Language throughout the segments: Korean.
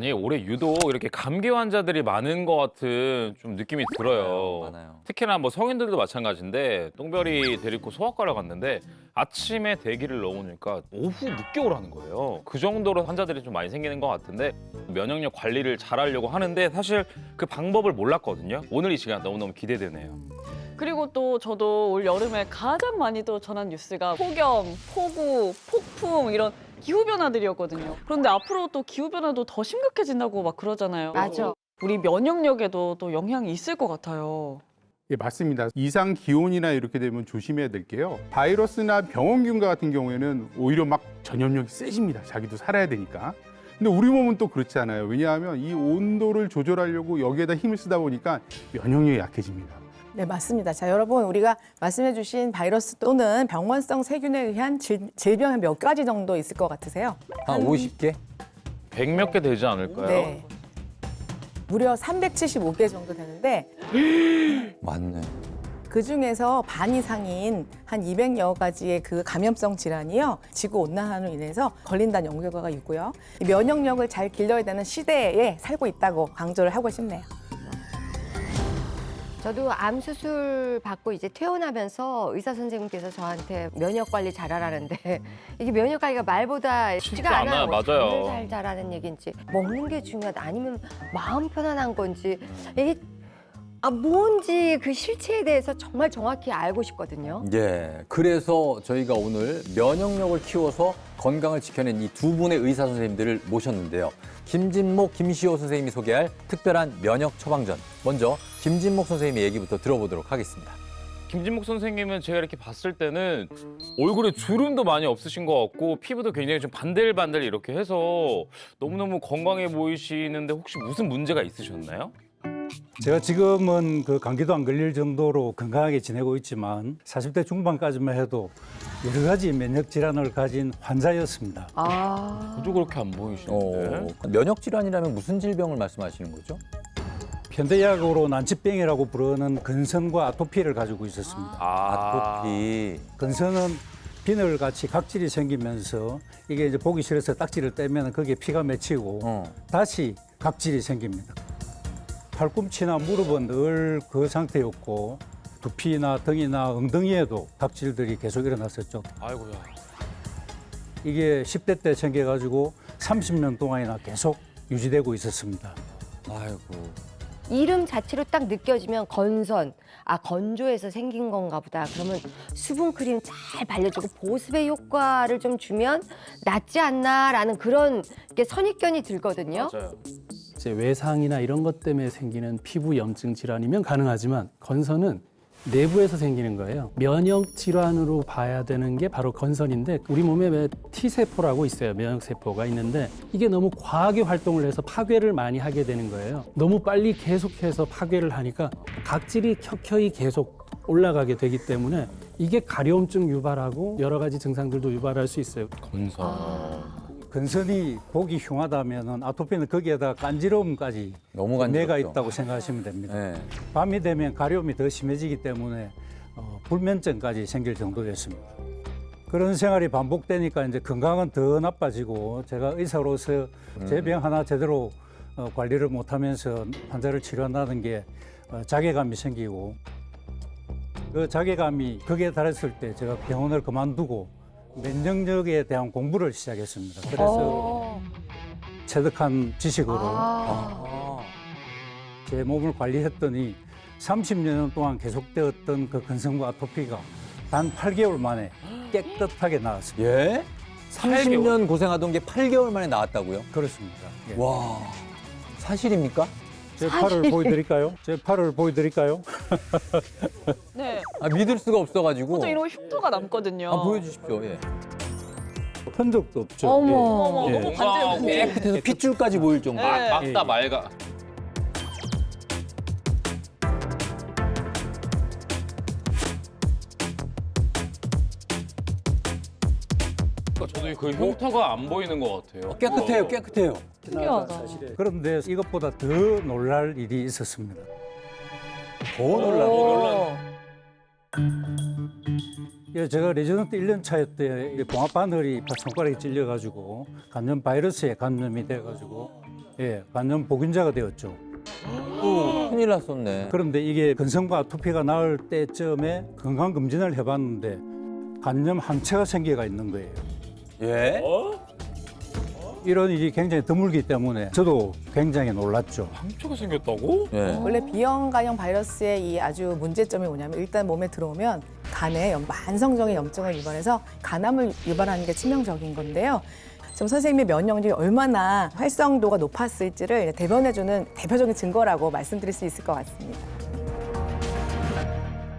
아니, 올해 유독 이렇게 감기 환자들이 많은 것 같은 좀 느낌이 들어요. 많아요. 특히나 뭐 성인들도 마찬가지인데 똥별이 데리고 소아과를 갔는데 아침에 대기를 넣으니까 오후 늦게 오라는 거예요. 그 정도로 환자들이 좀 많이 생기는 것 같은데 면역력 관리를 잘하려고 하는데 사실 그 방법을 몰랐거든요. 오늘 이 시간 너무너무 기대되네요. 그리고 또 저도 올 여름에 가장 많이 또 전한 뉴스가 폭염, 폭우, 폭풍 이런 기후 변화들이었거든요. 그런데 앞으로 또 기후 변화도 더 심각해진다고 막 그러잖아요. 맞아. 우리 면역력에도 또 영향이 있을 것 같아요. 예, 맞습니다. 이상 기온이나 이렇게 되면 조심해야 될 게요. 바이러스나 병원균과 같은 경우에는 오히려 막 전염력이 세집니다. 자기도 살아야 되니까. 근데 우리 몸은 또 그렇지 않아요. 왜냐하면 이 온도를 조절하려고 여기에다 힘을 쓰다 보니까 면역력이 약해집니다. 네, 맞습니다. 자, 여러분, 우리가 말씀해 주신 바이러스 또는 병원성 세균에 의한 질병 한 몇 가지 정도 있을 것 같으세요? 한 50개? 100 몇 개 되지 않을까요? 네. 무려 375개 정도 되는데 맞네. 그중에서 반 이상인 한 200여 가지의 그 감염성 질환이요. 지구 온난화로 인해서 걸린다는 연구 결과가 있고요. 이 면역력을 잘 길러야 되는 시대에 살고 있다고 강조를 하고 싶네요. 저도 암 수술 받고 이제 퇴원하면서 의사 선생님께서 저한테 면역 관리 잘하라는데 이게 면역 관리가 말보다 쉽지 쉽지가 않아요. 않아요. 맞아요. 오늘 잘 자라는 얘기인지 먹는 게 중요하다 아니면 마음 편안한 건지 이게 뭔지 그 실체에 대해서 정말 정확히 알고 싶거든요. 예. 그래서 저희가 오늘 면역력을 키워서 건강을 지켜낸 이 두 분의 의사 선생님들을 모셨는데요. 김진목, 김시호 선생님이 소개할 특별한 면역 처방전. 먼저 김진목 선생님의 얘기부터 들어보도록 하겠습니다. 김진목 선생님은 제가 이렇게 봤을 때는 얼굴에 주름도 많이 없으신 것 같고 피부도 굉장히 좀 반들반들 이렇게 해서 너무너무 건강해 보이시는데 혹시 무슨 문제가 있으셨나요? 제가 지금은 그 감기도 안 걸릴 정도로 건강하게 지내고 있지만 40대 중반까지만 해도 여러 가지 면역 질환을 가진 환자였습니다. 저도 그렇게 안 보이시는데. 면역 질환이라면 무슨 질병을 말씀하시는 거죠? 현대의학으로 난치병이라고 부르는 근선과 아토피를 가지고 있었습니다. 아토피. 근선은 비늘같이 각질이 생기면서 이게 이제 보기 싫어서 딱지를 떼면 거기에 피가 맺히고 다시 각질이 생깁니다. 팔꿈치나 무릎은 늘 그 상태였고 두피나 등이나 엉덩이에도 각질들이 계속 일어났었죠. 아이고야. 이게 10대 때 생겨가지고 30년 동안이나 계속 유지되고 있었습니다. 아이고. 이름 자체로 딱 느껴지면 건선, 건조해서 생긴 건가 보다. 그러면 수분크림 잘 발려주고 보습의 효과를 좀 주면 낫지 않나라는 그런 게 선입견이 들거든요. 맞아요. 이제 외상이나 이런 것 때문에 생기는 피부 염증 질환이면 가능하지만 건선은 내부에서 생기는 거예요. 면역 질환으로 봐야 되는 게 바로 건선인데 우리 몸에 왜 T세포라고 있어요. 면역세포가 있는데 이게 너무 과하게 활동을 해서 파괴를 많이 하게 되는 거예요. 너무 빨리 계속해서 파괴를 하니까 각질이 켜켜이 계속 올라가게 되기 때문에 이게 가려움증 유발하고 여러 가지 증상들도 유발할 수 있어요. 건선. 근선이 보기 흉하다면 아토피는 거기에다 간지러움까지 너무 내가 간지럽죠. 있다고 생각하시면 됩니다. 네. 밤이 되면 가려움이 더 심해지기 때문에 불면증까지 생길 정도였습니다. 그런 생활이 반복되니까 이제 건강은 더 나빠지고 제가 의사로서 제 병 하나 제대로 관리를 못하면서 환자를 치료한다는 게 자괴감이 생기고 그 자괴감이 극에 달했을 때 제가 병원을 그만두고 면역력에 대한 공부를 시작했습니다. 그래서 체득한 지식으로 제 몸을 관리했더니 30년 동안 계속되었던 그 근성과 아토피가 단 8개월 만에 깨끗하게 나았습니다. 예? 30년 고생하던 게 8개월 만에 나왔다고요? 그렇습니다. 예. 와. 사실입니까? 제 팔을 보여드릴까요? 제 팔을 보여드릴까요? 네. 믿을 수가 없어가지고. 또 이런 흉터가 남거든요. 보여주십시오. 예. 흔적도 없죠. 어머, 예. 너무 예. 간지럽고. 깨끗해서 핏줄까지 보일 정도. 네. 막다 맑아. 저도 그 흉터가 안 보이는 것 같아요. 깨끗해요, 깨끗해요. 신기하다. 그런데 이것보다 더 놀랄 일이 있었습니다. 더 놀라고. 예, 제가 레지던트 1년 차였대 봉합바늘이 손가락에 찔려가지고 감염 바이러스에 감염이 돼가지고 예, 간염 보균자가 되었죠. 큰일 났었네. 그런데 이게 근성과 아토피가 나을 때쯤에 건강검진을 해봤는데 간염 항체가 생겨가 있는 거예요. 예? 이런 일이 굉장히 드물기 때문에 저도 굉장히 놀랐죠. 상처가 생겼다고? 예. 원래 B형간염 바이러스의 이 아주 문제점이 뭐냐면 일단 몸에 들어오면 간에 만성적인 염증을 유발해서 간암을 유발하는 게 치명적인 건데요. 지금 선생님의 면역력이 얼마나 활성도가 높았을지를 대변해주는 대표적인 증거라고 말씀드릴 수 있을 것 같습니다.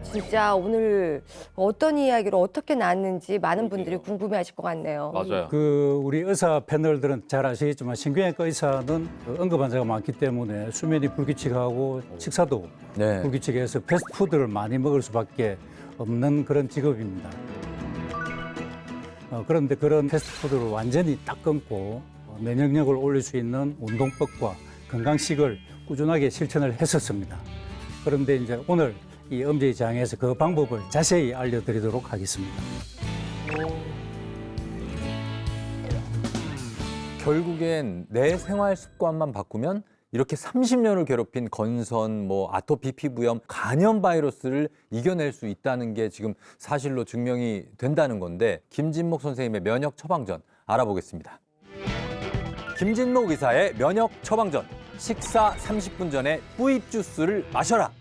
진짜 오늘 어떤 이야기로 어떻게 나왔는지 많은 분들이 궁금해하실 것 같네요. 맞아요. 우리 의사 패널들은 잘 아시겠지만 신경외과 의사는 응급 환자가 많기 때문에 수면이 불규칙하고 식사도 네. 불규칙해서 패스트푸드를 많이 먹을 수밖에 없는 그런 직업입니다. 그런데 그런 패스트푸드를 완전히 딱 끊고 면역력을 올릴 수 있는 운동법과 건강식을 꾸준하게 실천을 했었습니다. 그런데 이제 오늘 이 엄지장에서 그 방법을 자세히 알려드리도록 하겠습니다. 결국엔 내 생활 습관만 바꾸면 이렇게 30년을 괴롭힌 건선, 아토피 피부염, 간염 바이러스를 이겨낼 수 있다는 게 지금 사실로 증명이 된다는 건데 김진목 선생님의 면역 처방전 알아보겠습니다. 김진목 의사의 면역 처방전. 식사 30분 전에 뿌입 주스를 마셔라.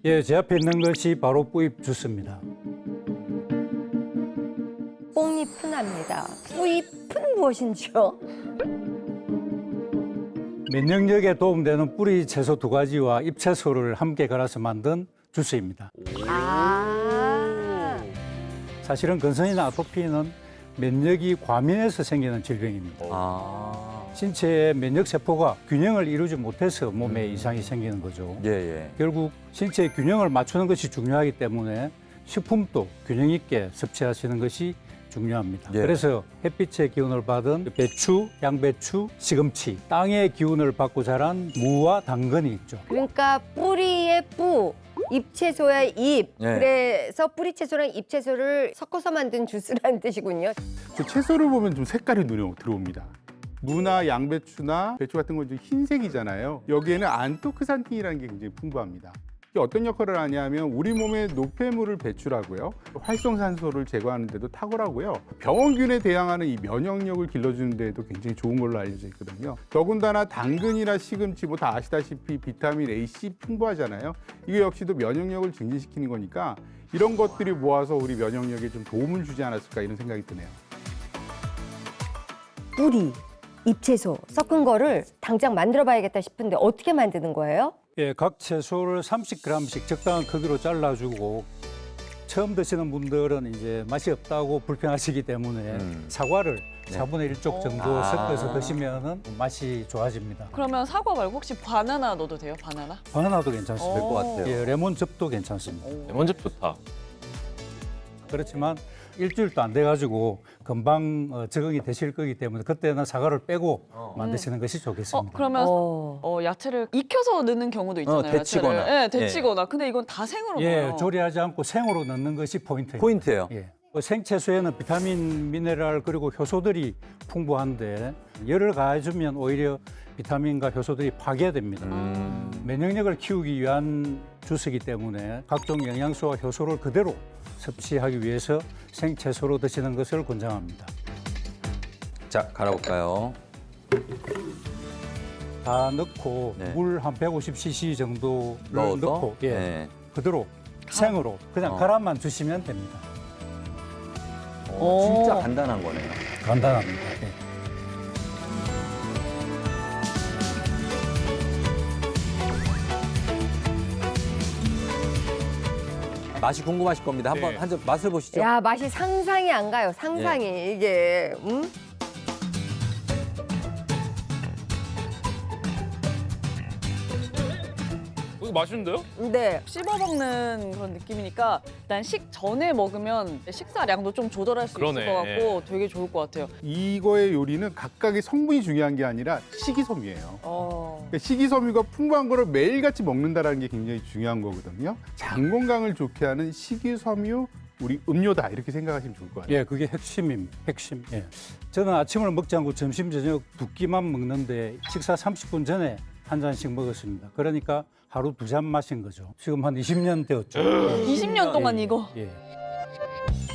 예, 제 앞에 있는 것이 바로 뿌입 주스입니다. 뽕잎은 압니다. 뿌잎은 무엇인지요? 면역력에 도움되는 뿌리 채소 2가지와 잎채소를 함께 갈아서 만든 주스입니다. 아, 사실은 건선이나 아토피는 면역이 과민해서 생기는 질병입니다. 신체의 면역 세포가 균형을 이루지 못해서 몸에 이상이 생기는 거죠. 예. 결국 신체의 균형을 맞추는 것이 중요하기 때문에 식품도 균형 있게 섭취하시는 것이 중요합니다. 예. 그래서 햇빛의 기운을 받은 배추, 양배추, 시금치, 땅의 기운을 받고 자란 무와 당근이 있죠. 그러니까 뿌리의 뿌, 잎채소의 잎. 네. 그래서 뿌리 채소랑 잎 채소를 섞어서 만든 주스라는 뜻이군요. 저 채소를 보면 좀 색깔이 눈에 들어옵니다. 무나 양배추나 배추 같은 건 좀 흰색이잖아요. 여기에는 안토크산틴이라는 게 굉장히 풍부합니다. 이게 어떤 역할을 하냐면 우리 몸의 노폐물을 배출하고요. 활성산소를 제거하는 데도 탁월하고요. 병원균에 대항하는 이 면역력을 길러주는 데에도 굉장히 좋은 걸로 알려져 있거든요. 더군다나 당근이나 시금치 다 아시다시피 비타민 A, C 풍부하잖아요. 이게 역시도 면역력을 증진시키는 거니까 이런 것들이 모아서 우리 면역력에 좀 도움을 주지 않았을까 이런 생각이 드네요. 뿌리, 잎채소 섞은 거를 당장 만들어 봐야겠다 싶은데 어떻게 만드는 거예요? 예, 각 채소를 30g씩 적당한 크기로 잘라주고 처음 드시는 분들은 이제 맛이 없다고 불평하시기 때문에 사과를 4분의 1쪽 정도 섞어서 드시면 맛이 좋아집니다. 그러면 사과 말고 혹시 바나나 넣어도 돼요? 바나나? 바나나도 괜찮습니다. 될 것 같아요. 예, 레몬즙도 괜찮습니다. 레몬즙 좋다. 그렇지만 일주일도 안 돼가지고 금방 적응이 되실 거기 때문에 그때는 사과를 빼고 만드시는 것이 좋겠습니다. 그러면 어. 야채를 익혀서 넣는 경우도 있잖아요. 데치거나. 야채를. 네, 데치거나. 근데 이건 다 생으로 예, 넣어요. 조리하지 않고 생으로 넣는 것이 포인트입니다. 포인트예요. 예. 생채소에는 비타민, 미네랄 그리고 효소들이 풍부한데 열을 가해주면 오히려 비타민과 효소들이 파괴됩니다. 면역력을 키우기 위한 주스이기 때문에 각종 영양소와 효소를 그대로 섭취하기 위해서 생채소로 드시는 것을 권장합니다. 자, 갈아볼까요? 다 넣고 네. 물 한 150cc 정도를 넣어서? 넣고 예, 네. 그대로 생으로 그냥 갈아만 주시면 됩니다. 진짜 간단한 거네요. 간단합니다. 예. 맛이 궁금하실 겁니다. 한번 네. 한 잔 맛을 보시죠. 야, 맛이 상상이 안 가요. 상상이 이게. 이거 맛있는데요? 네. 씹어 먹는 그런 느낌이니까 일단 식전에 먹으면 식사량도 좀 조절할 수 그러네. 있을 것 같고 되게 좋을 것 같아요. 이거의 요리는 각각의 성분이 중요한 게 아니라 식이섬유예요. 그러니까 식이섬유가 풍부한 거를 매일같이 먹는다는 게 굉장히 중요한 거거든요. 장 건강을 좋게 하는 식이섬유 우리 음료다 이렇게 생각하시면 좋을 것 같아요. 예, 그게 핵심입니다. 핵심. 예. 저는 아침을 먹지 않고 점심, 저녁 두 끼만 먹는데 식사 30분 전에 한 잔씩 먹었습니다. 그러니까 하루 2잔 마신 거죠. 지금 한 20년 되었죠. 20년 동안 이거. 예.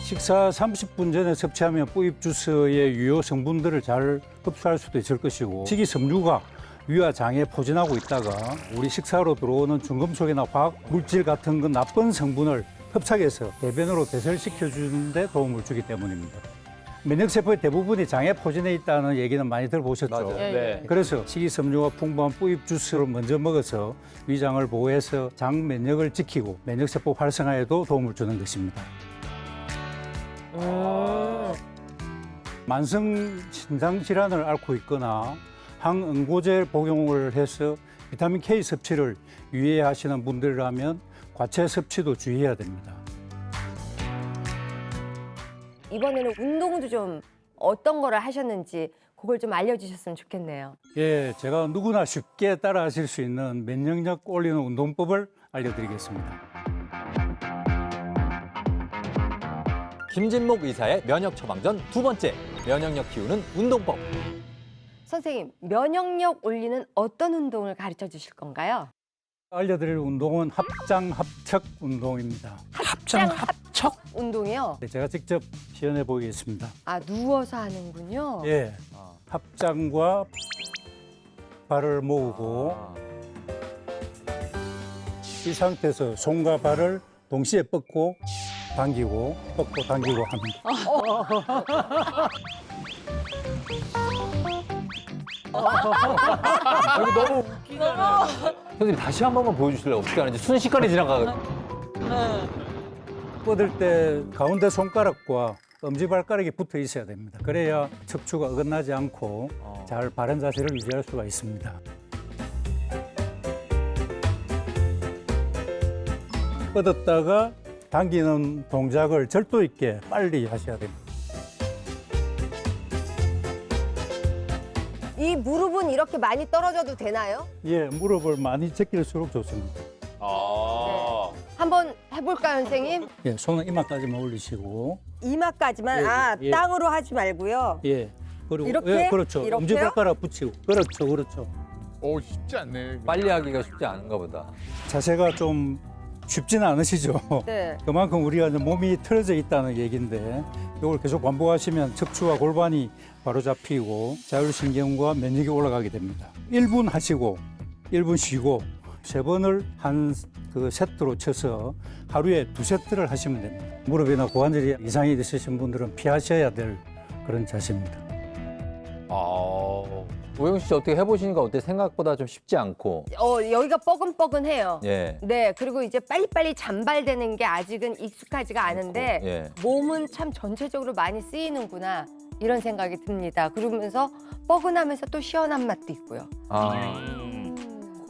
식사 30분 전에 섭취하면 뿌입 주스의 유효 성분들을 잘 흡수할 수도 있을 것이고 식이섬유가 위와 장에 포진하고 있다가 우리 식사로 들어오는 중금속이나 화학 물질 같은 그 나쁜 성분을 흡착해서 대변으로 배설시켜 주는 데 도움을 주기 때문입니다. 면역세포의 대부분이 장에 포진해 있다는 얘기는 많이 들어보셨죠? 맞아요. 예, 네. 그래서 식이섬유가 풍부한 뿌입 주스를 먼저 먹어서 위장을 보호해서 장 면역을 지키고 면역세포 활성화에도 도움을 주는 것입니다. 만성 신장 질환을 앓고 있거나 항응고제 복용을 해서 비타민 K 섭취를 유의하시는 분들이라면 과채 섭취도 주의해야 됩니다. 이번에는 운동도 좀 어떤 거를 하셨는지 그걸 좀 알려주셨으면 좋겠네요. 예, 제가 누구나 쉽게 따라하실 수 있는 면역력 올리는 운동법을 알려드리겠습니다. 김진목 의사의 면역 처방전 두 번째, 면역력 키우는 운동법. 선생님, 면역력 올리는 어떤 운동을 가르쳐 주실 건가요? 알려드릴 운동은 합장 합척 운동입니다. 합장 합척 운동이요? 네, 제가 직접 시연해 보겠습니다. 아, 누워서 하는군요. 예, 합장과 발을 모으고 이 상태에서 손과 발을 동시에 뻗고 당기고 뻗고 당기고 합니다. 여기 너무 선생님 다시 한 번만 보여주실래요? 어떻게 하는지 순식간에 지나가. 뻗을 때 가운데 손가락과 엄지발가락이 붙어 있어야 됩니다. 그래야 척추가 어긋나지 않고 잘 바른 자세를 유지할 수가 있습니다. 뻗었다가 당기는 동작을 절도 있게 빨리 하셔야 됩니다. 이 무릎은 이렇게 많이 떨어져도 되나요? 예, 무릎을 많이 제낄수록 좋습니다. 한번 해볼까요, 선생님? 예, 손은 이마까지만 올리시고, 이마까지만, 예. 땅으로 하지 말고요. 예, 그리고 이렇게? 예, 그렇죠. 이렇게요? 엄지발가락 붙이고, 그렇죠, 그렇죠. 오, 쉽지 않네. 빨리 하기가 쉽지 않은가 보다. 자세가 좀 쉽지는 않으시죠. 네. 그만큼 우리가 이제 몸이 틀어져 있다는 얘기인데 이걸 계속 반복하시면 척추와 골반이 바로 잡히고 자율신경과 면역이 올라가게 됩니다. 1분 하시고 1분 쉬고 3번을 한 그 세트로 쳐서 하루에 2세트를 하시면 됩니다. 무릎이나 고관절이 이상이 있으신 분들은 피하셔야 될 그런 자세입니다. 오영수 씨 어떻게 해보시니까 어때? 생각보다 좀 쉽지 않고. 여기가 뻐근뻐근해요. 예. 네, 그리고 이제 빨리빨리 잔발되는 게 아직은 익숙하지가 않은데 예. 몸은 참 전체적으로 많이 쓰이는구나 이런 생각이 듭니다. 그러면서 뻐근하면서 또 시원한 맛도 있고요.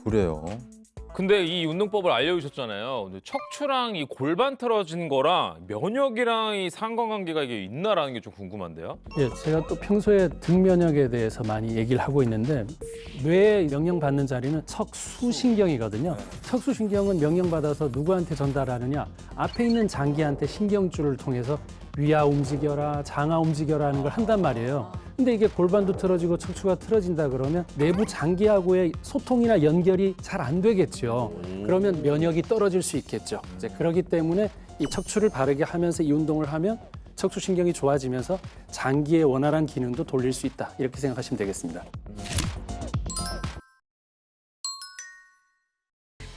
그래요. 근데 이 운동법을 알려주셨잖아요. 근데 척추랑 이 골반 틀어진 거랑 면역이랑 이 상관관계가 이게 있나라는 게 좀 궁금한데요. 예, 제가 또 평소에 등 면역에 대해서 많이 얘기를 하고 있는데 뇌에 명령받는 자리는 척수신경이거든요. 척수신경은 명령받아서 누구한테 전달하느냐? 앞에 있는 장기한테 신경줄을 통해서 위아 움직여라, 장아 움직여라 하는 걸 한단 말이에요. 근데 이게 골반도 틀어지고 척추가 틀어진다 그러면 내부 장기하고의 소통이나 연결이 잘 안 되겠죠. 그러면 면역이 떨어질 수 있겠죠. 이제 그렇기 때문에 이 척추를 바르게 하면서 이 운동을 하면 척수신경이 좋아지면서 장기의 원활한 기능도 돌릴 수 있다. 이렇게 생각하시면 되겠습니다.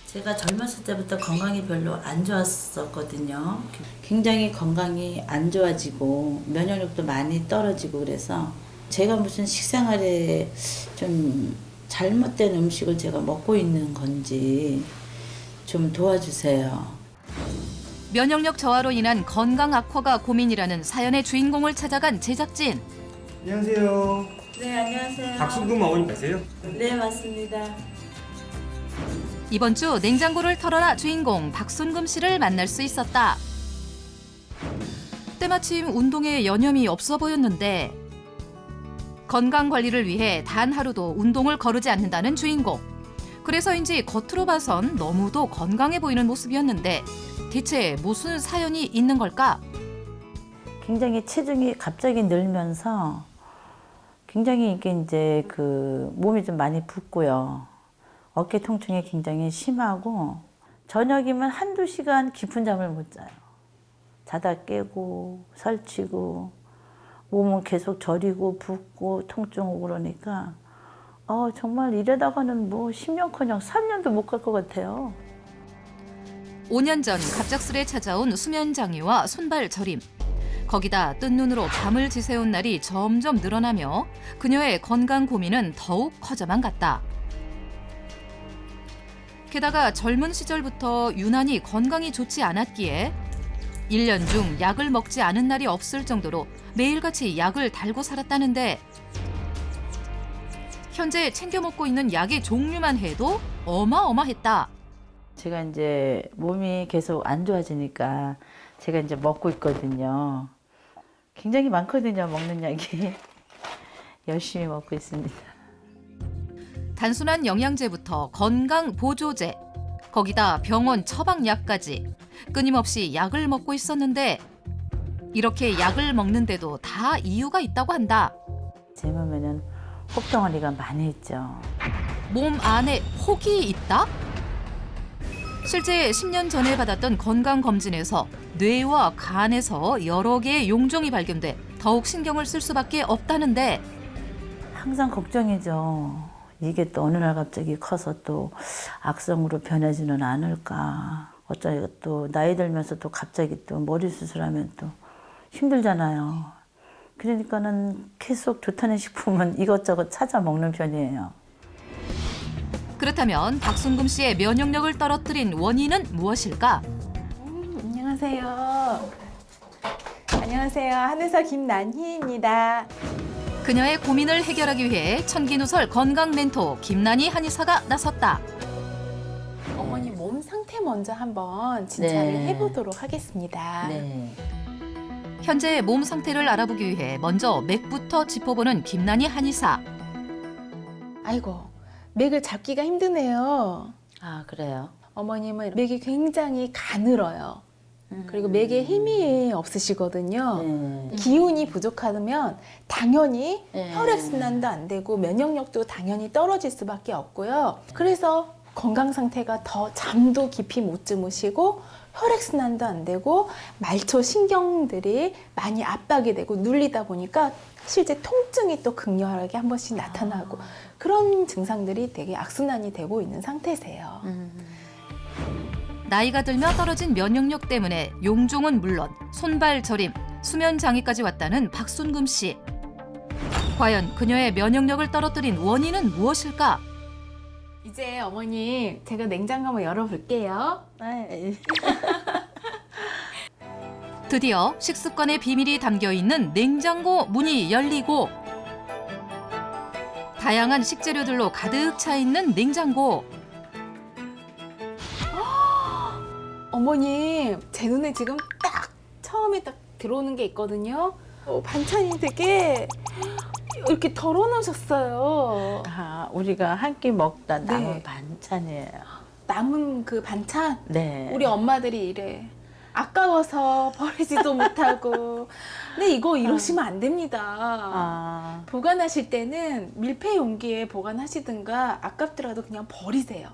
제가 젊었을 때부터 건강이 별로 안 좋았었거든요. 굉장히 건강이 안 좋아지고 면역력도 많이 떨어지고 그래서 제가 무슨 식생활에 좀 잘못된 음식을 제가 먹고 있는 건지 좀 도와주세요. 면역력 저하로 인한 건강 악화가 고민이라는 사연의 주인공을 찾아간 제작진. 안녕하세요. 네, 안녕하세요. 박순금 어머니 맞으세요? 네, 맞습니다. 이번 주 냉장고를 털어라 주인공 박순금 씨를 만날 수 있었다. 때마침 운동에 여념이 없어 보였는데 건강 관리를 위해 단 하루도 운동을 거르지 않는다는 주인공. 그래서인지 겉으로 봐선 너무도 건강해 보이는 모습이었는데 대체 무슨 사연이 있는 걸까? 굉장히 체중이 갑자기 늘면서 굉장히 이게 이제 그 몸이 좀 많이 붓고요. 어깨 통증이 굉장히 심하고 저녁이면 한두 시간 깊은 잠을 못 자요. 자다 깨고 설치고 몸은 계속 저리고 붓고 통증 오고 그러니까 정말 이러다가는 뭐 10년커녕 3년도 못 갈 것 같아요. 5년 전 갑작스레 찾아온 수면 장애와 손발 저림. 거기다 뜬 눈으로 밤을 지새운 날이 점점 늘어나며 그녀의 건강 고민은 더욱 커져만 갔다. 게다가 젊은 시절부터 유난히 건강이 좋지 않았기에 1년 중 약을 먹지 않은 날이 없을 정도로 매일같이 약을 달고 살았다는데 현재 챙겨 먹고 있는 약의 종류만 해도 어마어마했다. 제가 이제 몸이 계속 안 좋아지니까 제가 이제 먹고 있거든요. 굉장히 많거든요, 먹는 약이. 열심히 먹고 있습니다. 단순한 영양제부터 건강 보조제, 거기다 병원 처방약까지 끊임없이 약을 먹고 있었는데 이렇게 약을 먹는데도 다 이유가 있다고 한다. 제 몸에는 혹덩어리가 많이 있죠. 몸 안에 혹이 있다? 실제 10년 전에 받았던 건강검진에서 뇌와 간에서 여러 개의 용종이 발견돼 더욱 신경을 쓸 수밖에 없다는데 항상 걱정이죠. 이게 또 어느 날 갑자기 커서 또 악성으로 변하지는 않을까. 어쩌고 또 나이 들면서 또 갑자기 또 머리 수술하면 또 힘들잖아요. 그러니까는 계속 좋다는 식품은 이것저것 찾아 먹는 편이에요. 그렇다면 박순금 씨의 면역력을 떨어뜨린 원인은 무엇일까? 안녕하세요. 안녕하세요. 한의사 김난희입니다. 그녀의 고민을 해결하기 위해 천기누설 건강 멘토 김난희 한의사가 나섰다. 어머니 몸 상태 먼저 한번 진찰을 네. 해보도록 하겠습니다. 네. 현재 몸 상태를 알아보기 위해 먼저 맥부터 짚어보는 김난희 한의사. 아이고, 맥을 잡기가 힘드네요. 아, 그래요? 어머님은 맥이 굉장히 가늘어요. 그리고 맥에 힘이 없으시거든요. 네. 기운이 부족하면 당연히 네. 혈액순환도 안 되고 면역력도 당연히 떨어질 수밖에 없고요. 그래서 건강 상태가 더 잠도 깊이 못 주무시고 혈액순환도 안 되고 말초 신경들이 많이 압박이 되고 눌리다 보니까 실제 통증이 또 극렬하게 한 번씩 나타나고 그런 증상들이 되게 악순환이 되고 있는 상태세요. 나이가 들며 떨어진 면역력 때문에 용종은 물론 손발 저림, 수면 장애까지 왔다는 박순금 씨. 과연 그녀의 면역력을 떨어뜨린 원인은 무엇일까? 이제 어머니 제가 냉장고 한번 열어볼게요. 드디어 식습관의 비밀이 담겨 있는 냉장고 문이 열리고 다양한 식재료들로 가득 차 있는 냉장고. 어머님, 제 눈에 지금 딱 처음에 딱 들어오는 게 있거든요. 반찬이 되게 이렇게 덜어놓으셨어요. 아, 우리가 한 끼 먹다 남은 네. 반찬이에요. 남은 그 반찬, 네. 우리 엄마들이 이래. 아까워서 버리지도 못하고. 근데 이거 이러시면 안 됩니다. 아, 보관하실 때는 밀폐 용기에 보관하시든가 아깝더라도 그냥 버리세요.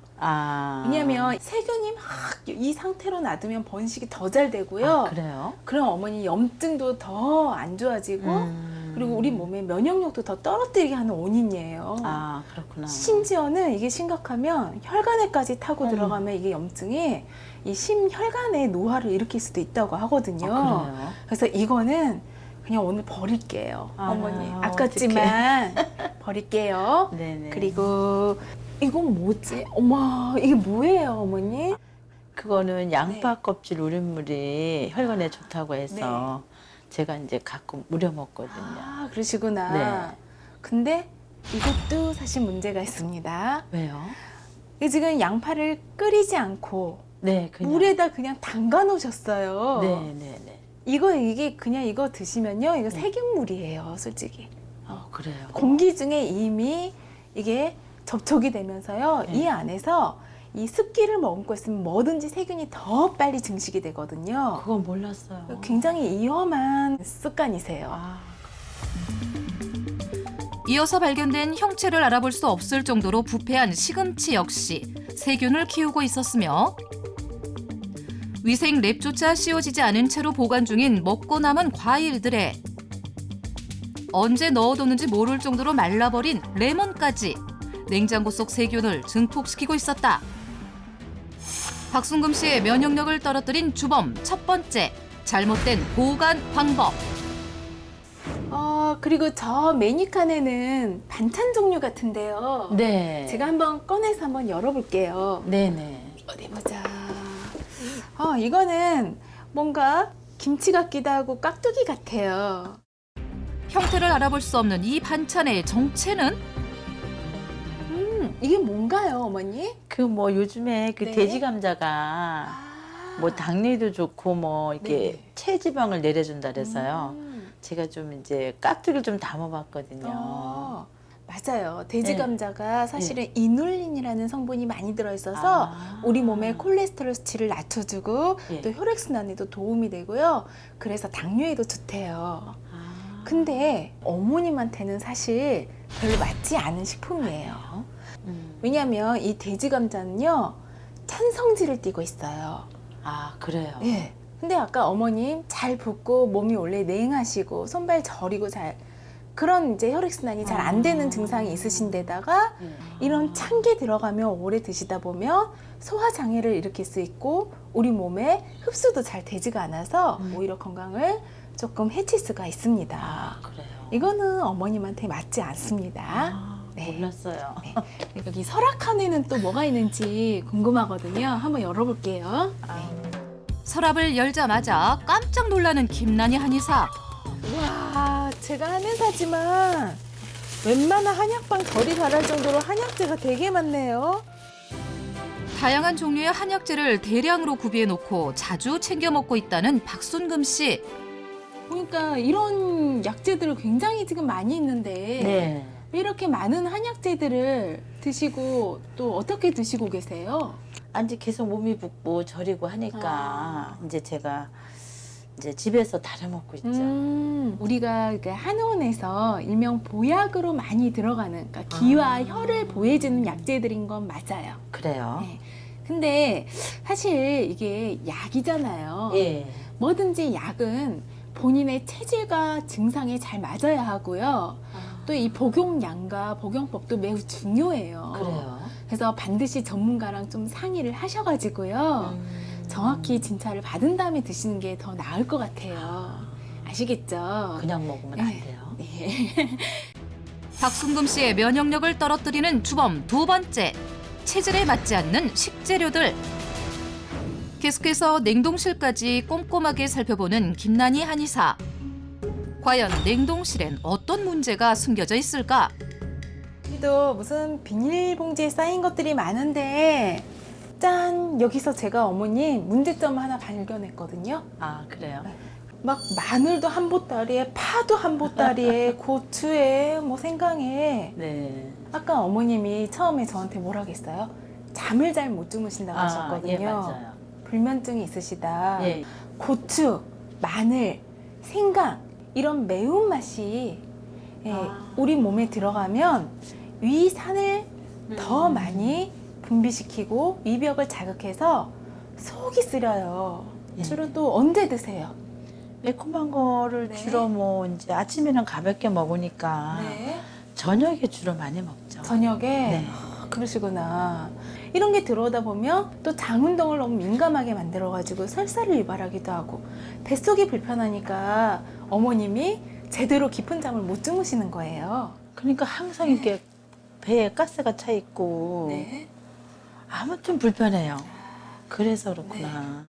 왜냐면 세균이 막 이 상태로 놔두면 번식이 더 잘 되고요. 아, 그래요? 그럼 어머니 염증도 더 안 좋아지고 그리고 우리 몸의 면역력도 더 떨어뜨리게 하는 원인이에요. 아, 그렇구나. 심지어는 이게 심각하면 혈관에까지 타고 들어가면 이게 염증이 이 심혈관의 노화를 일으킬 수도 있다고 하거든요. 아, 그래요? 그래서 이거는 그냥 오늘 버릴게요. 아, 어머니 아깝지만 버릴게요. 네네. 그리고 이건 뭐지? 어머, 이게 뭐예요, 어머니? 그거는 양파 껍질 우린물이 혈관에 좋다고 해서 제가 이제 가끔 우려 먹거든요. 아, 그러시구나. 네. 근데 이것도 사실 문제가 있습니다. 왜요? 이게 지금 양파를 끓이지 않고 네, 그냥. 물에다 그냥 담가 놓으셨어요. 네네네. 이게 그냥 이거 드시면요, 이거 세균물이에요, 솔직히. 그래요? 공기 중에 이미 이게 접촉이 되면서요. 이 안에서 이 습기를 머금고 있으면 뭐든지 세균이 더 빨리 증식이 되거든요. 그건 몰랐어요. 굉장히 위험한 습관이세요. 이어서 발견된 형체를 알아볼 수 없을 정도로 부패한 시금치 역시 세균을 키우고 있었으며 위생 랩조차 씌워지지 않은 채로 보관 중인 먹고 남은 과일들에 언제 넣어뒀는지 모를 정도로 말라버린 레몬까지 냉장고 속 세균을 증폭시키고 있었다. 박순금 씨의 면역력을 떨어뜨린 주범 첫 번째, 잘못된 보관 방법. 그리고 저 메뉴칸에는 반찬 종류 같은데요. 네. 제가 한번 꺼내서 한번 열어볼게요. 네네. 어디 보자. 이거는 뭔가 김치 같기도 하고 깍두기 같아요. 형태를 알아볼 수 없는 이 반찬의 정체는? 이게 뭔가요, 어머니? 그 뭐 요즘에 그 네. 돼지 감자가 뭐 당뇨에도 좋고 뭐 이렇게 네. 체지방을 내려준다 그래서요. 제가 좀 이제 깍두기를 좀 담아봤거든요. 맞아요. 돼지 네. 감자가 사실은 이눌린이라는 성분이 많이 들어있어서 우리 몸의 콜레스테롤 수치를 낮춰주고 예. 또 혈액순환에도 도움이 되고요. 그래서 당뇨에도 좋대요. 근데 어머님한테는 사실 별로 맞지 않은 식품이에요. 왜냐하면 이 돼지 감자는요, 찬성질을 띠고 있어요. 그래요? 네. 근데 아까 어머님 잘 붓고 몸이 원래 냉하시고 손발 저리고 잘 그런 이제 혈액순환이 잘 안 되는 증상이 있으신 데다가 이런 찬 게 들어가면 오래 드시다 보면 소화 장애를 일으킬 수 있고 우리 몸에 흡수도 잘 되지가 않아서 오히려 건강을 조금 해칠 수가 있습니다. 그래요? 이거는 어머님한테 맞지 않습니다. 네. 몰랐어요. 네. 여기 설악칸에는 또 뭐가 있는지 궁금하거든요. 한번 열어볼게요. 서랍을 열자마자 깜짝 놀라는 김난희 한의사. 와, 제가 한의사지만 웬만한 한약방 저리 잘할 정도로 한약재가 되게 많네요. 다양한 종류의 한약재를 대량으로 구비해 놓고 자주 챙겨 먹고 있다는 박순금 씨. 그러니까 이런 약재들을 굉장히 지금 많이 있는데 네. 왜 이렇게 많은 한약재들을 드시고 또 어떻게 드시고 계세요? 이제 계속 몸이 붓고 저리고 하니까 이제 제가 이제 집에서 다려 먹고 있죠. 우리가 이렇게 한의원에서 일명 보약으로 많이 들어가는 그러니까 기와 혈을 보해주는 약재들인 건 맞아요. 그래요? 네. 근데 사실 이게 약이잖아요. 예. 뭐든지 약은 본인의 체질과 증상에 잘 맞아야 하고요. 또 이 복용량과 복용법도 매우 중요해요. 그래요? 그래서 반드시 전문가랑 좀 상의를 하셔가지고요. 정확히 진찰을 받은 다음에 드시는 게 더 나을 것 같아요. 아시겠죠? 그냥 먹으면 안 돼요. 네. 박순금 씨의 면역력을 떨어뜨리는 주범 두 번째, 체질에 맞지 않는 식재료들. 계속해서 냉동실까지 꼼꼼하게 살펴보는 김난희 한의사. 과연 냉동실엔 어떤 문제가 숨겨져 있을까? 여기도 무슨 비닐봉지에 쌓인 것들이 많은데 짠! 여기서 제가 어머님 문제점 하나 발견했거든요. 그래요? 막 마늘도 한 보따리에 파도 한 보따리에 고추에 뭐 생강에 네. 아까 어머님이 처음에 저한테 뭐라 했어요? 잠을 잘 못 주무신다고 하셨거든요. 예, 맞아요. 불면증이 있으시다. 예. 고추, 마늘, 생강 이런 매운맛이 우리 몸에 들어가면 위산을 더 많이 분비시키고 위벽을 자극해서 속이 쓰려요. 예. 주로 또 언제 드세요? 매콤한 거를 네. 주로 뭐 이제 아침에는 가볍게 먹으니까 저녁에 주로 많이 먹죠. 저녁에? 네. 그러시구나. 이런 게 들어오다 보면 또 장 운동을 너무 민감하게 만들어가지고 설사를 유발하기도 하고 뱃속이 불편하니까 어머님이 제대로 깊은 잠을 못 주무시는 거예요. 그러니까 항상 이렇게 배에 가스가 차 있고 네. 아무튼 불편해요. 그래서 그렇구나.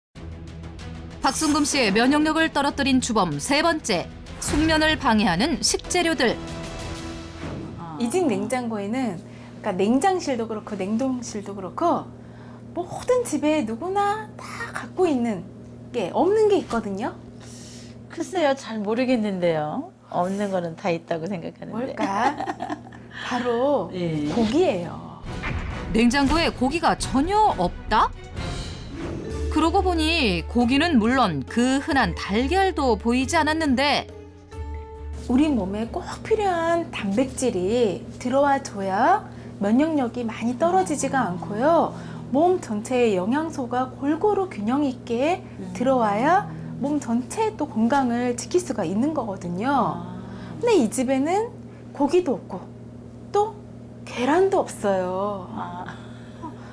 박순금 씨의 면역력을 떨어뜨린 주범 세 번째, 숙면을 방해하는 식재료들. 이직 냉장고에는 그러니까 냉장실도 그렇고 냉동실도 그렇고 모든 집에 누구나 다 갖고 있는 게 없는 게 있거든요. 글쎄요, 잘 모르겠는데요. 없는 거는 다 있다고 생각하는데. 뭘까? 바로 예. 고기예요. 냉장고에 고기가 전혀 없다? 그러고 보니 고기는 물론 그 흔한 달걀도 보이지 않았는데 우리 몸에 꼭 필요한 단백질이 들어와 줘야 면역력이 많이 떨어지지가 않고요. 몸 전체의 영양소가 골고루 균형 있게 들어와야 몸 전체의 또 건강을 지킬 수가 있는 거거든요. 근데 이 집에는 고기도 없고 또 계란도 없어요.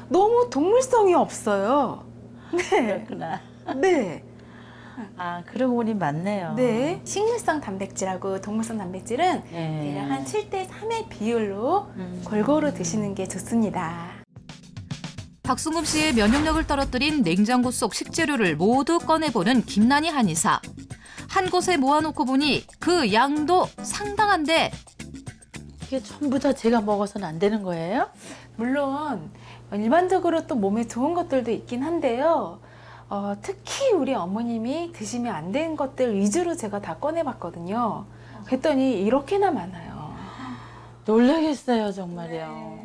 너무 동물성이 없어요. 네. 그렇구나. 네. 아, 그러고 보니 맞네요. 네. 식물성 단백질하고 동물성 단백질은 네. 대략 한 7대 3의 비율로 골고루 드시는 게 좋습니다. 박순금 씨의 면역력을 떨어뜨린 냉장고 속 식재료를 모두 꺼내보는 김난희 한의사. 한 곳에 모아놓고 보니 그 양도 상당한데 이게 전부 다 제가 먹어서는 안 되는 거예요? 물론 일반적으로 또 몸에 좋은 것들도 있긴 한데요. 특히 우리 어머님이 드시면 안 되는 것들 위주로 제가 다 꺼내봤거든요. 그랬더니 이렇게나 많아요. 놀라겠어요, 정말요.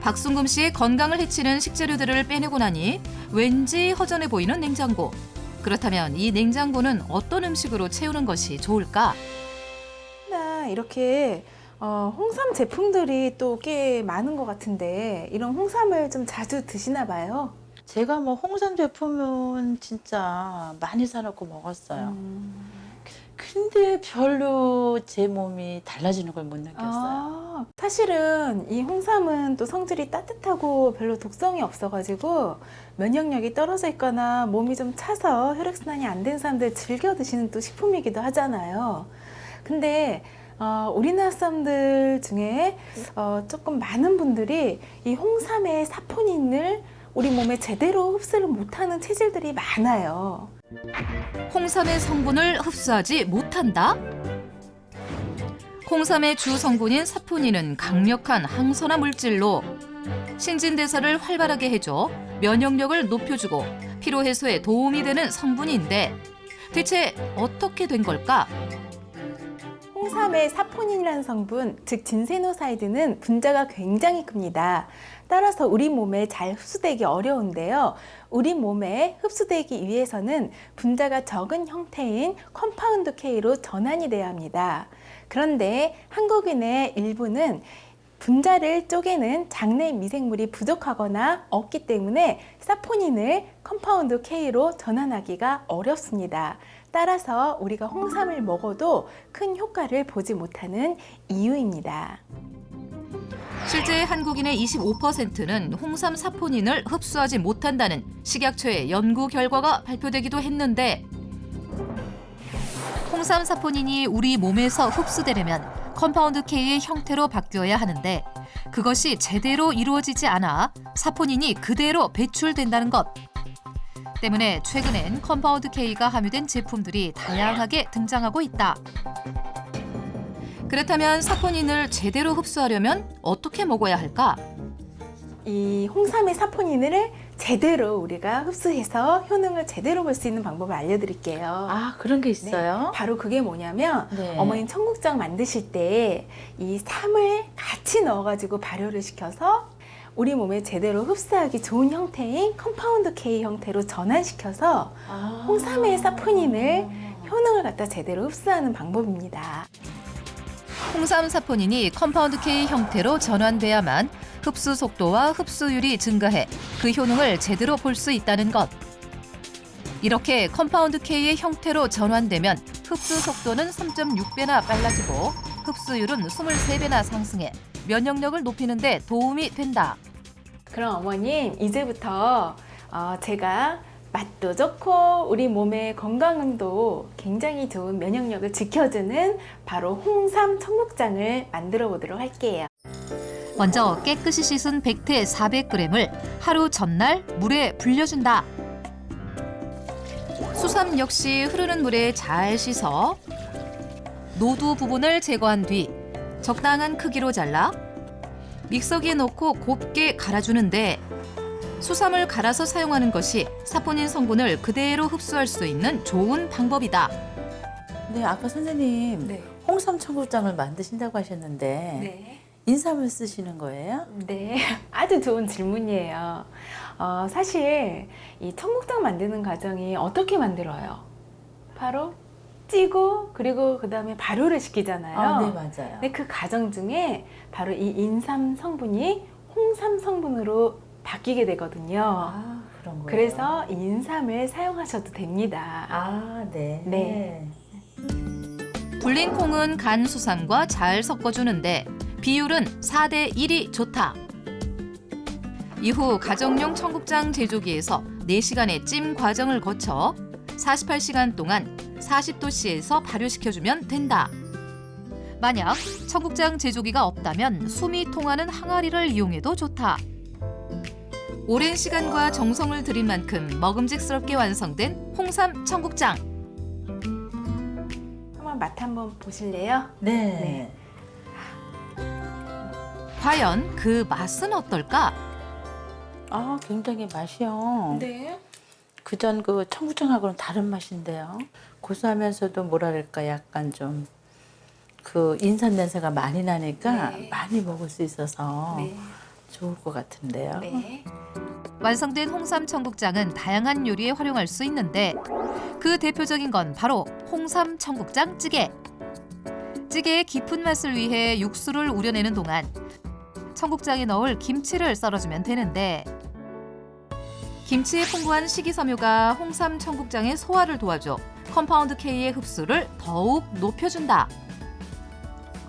박순금 씨의 건강을 해치는 식재료들을 빼내고 나니 왠지 허전해 보이는 냉장고. 그렇다면 이 냉장고는 어떤 음식으로 채우는 것이 좋을까? 이렇게 홍삼 제품들이 또 꽤 많은 것 같은데 이런 홍삼을 좀 자주 드시나 봐요. 제가 뭐 홍삼 제품은 진짜 많이 사놓고 먹었어요. 근데 별로 제 몸이 달라지는 걸 못 느꼈어요. 사실은 이 홍삼은 또 성질이 따뜻하고 별로 독성이 없어가지고 면역력이 떨어져 있거나 몸이 좀 차서 혈액순환이 안 된 사람들 즐겨 드시는 또 식품이기도 하잖아요. 근데 우리나라 사람들 중에 조금 많은 분들이 이 홍삼의 사포닌을 우리 몸에 제대로 흡수를 못하는 체질들이 많아요. 홍삼의 성분을 흡수하지 못한다? 홍삼의 주 성분인 사포닌은 강력한 항산화 물질로 신진대사를 활발하게 해줘 면역력을 높여주고 피로 해소에 도움이 되는 성분인데 대체 어떻게 된 걸까? 홍삼의 사포닌이라는 성분, 즉 진세노사이드는 분자가 굉장히 큽니다. 따라서 우리 몸에 잘 흡수되기 어려운데요. 우리 몸에 흡수되기 위해서는 분자가 적은 형태인 컴파운드 K로 전환이 돼야 합니다. 그런데 한국인의 일부는 분자를 쪼개는 장내 미생물이 부족하거나 없기 때문에 사포닌을 컴파운드 K로 전환하기가 어렵습니다. 따라서 우리가 홍삼을 먹어도 큰 효과를 보지 못하는 이유입니다. 실제 한국인의 25%는 홍삼 사포닌을 흡수하지 못한다는 식약처의 연구 결과가 발표되기도 했는데 홍삼 사포닌이 우리 몸에서 흡수되려면 컴파운드 K의 형태로 바뀌어야 하는데 그것이 제대로 이루어지지 않아 사포닌이 그대로 배출된다는 것. 때문에 최근엔 컴파운드 K가 함유된 제품들이 다양하게 등장하고 있다. 그렇다면 사포닌을 제대로 흡수하려면 어떻게 먹어야 할까? 이 홍삼의 사포닌을 제대로 우리가 흡수해서 효능을 제대로 볼 수 있는 방법을 알려드릴게요. 아, 그런 게 있어요? 네, 바로 그게 뭐냐면 네. 어머님 청국장 만드실 때 이 삼을 같이 넣어가지고 발효를 시켜서 우리 몸에 제대로 흡수하기 좋은 형태인 컴파운드 K 형태로 전환시켜서 홍삼의 사포닌을 효능을 갖다 제대로 흡수하는 방법입니다. 홍삼 사포닌이 컴파운드 K 형태로 전환돼야만 흡수 속도와 흡수율이 증가해 그 효능을 제대로 볼 수 있다는 것. 이렇게 컴파운드 K의 형태로 전환되면 흡수 속도는 3.6배나 빨라지고 흡수율은 23배나 상승해 면역력을 높이는 데 도움이 된다. 그럼 어머님 이제부터 제가 맛도 좋고 우리 몸의 건강도 굉장히 좋은 면역력을 지켜주는 바로 홍삼 청국장을 만들어 보도록 할게요. 먼저 깨끗이 씻은 백태 400g을 하루 전날 물에 불려준다. 수삼 역시 흐르는 물에 잘 씻어 노두 부분을 제거한 뒤 적당한 크기로 잘라 믹서기에 넣고 곱게 갈아주는데 수삼을 갈아서 사용하는 것이 사포닌 성분을 그대로 흡수할 수 있는 좋은 방법이다. 네, 아까 선생님 네. 홍삼 청국장을 만드신다고 하셨는데 네. 인삼을 쓰시는 거예요? 네, 아주 좋은 질문이에요. 사실 이 청국장 만드는 과정이 어떻게 만들어요? 바로 찌고 그리고 그 다음에 발효를 시키잖아요. 네, 맞아요. 네, 그 과정 중에 바로 이 인삼 성분이 홍삼 성분으로 바뀌게 되거든요. 그런 거예요. 그래서 인삼을 사용하셔도 됩니다. 네. 네. 불린 콩은 간 수삼과 잘 섞어주는데 비율은 4대 1이 좋다. 이후 가정용 청국장 제조기에서 4시간의 찜 과정을 거쳐 48시간 동안 40도씨에서 발효시켜주면 된다. 만약 청국장 제조기가 없다면 숨이 통하는 항아리를 이용해도 좋다. 오랜 시간과 정성을 들인 만큼 먹음직스럽게 완성된 홍삼 청국장. 한번 맛 한번 보실래요? 네. 과연 그 맛은 어떨까? 굉장히 맛이요. 네. 그전 그 청국장하고는 다른 맛인데요. 고소하면서도 뭐랄까 약간 좀 그 인삼 냄새가 많이 나니까 네. 많이 먹을 수 있어서 네. 좋을 것 같은데요. 네. 완성된 홍삼 청국장은 다양한 요리에 활용할 수 있는데 그 대표적인 건 바로 홍삼 청국장 찌개. 찌개의 깊은 맛을 위해 육수를 우려내는 동안 청국장에 넣을 김치를 썰어주면 되는데 김치의 풍부한 식이섬유가 홍삼 청국장의 소화를 도와줘 컴파운드 K의 흡수를 더욱 높여준다.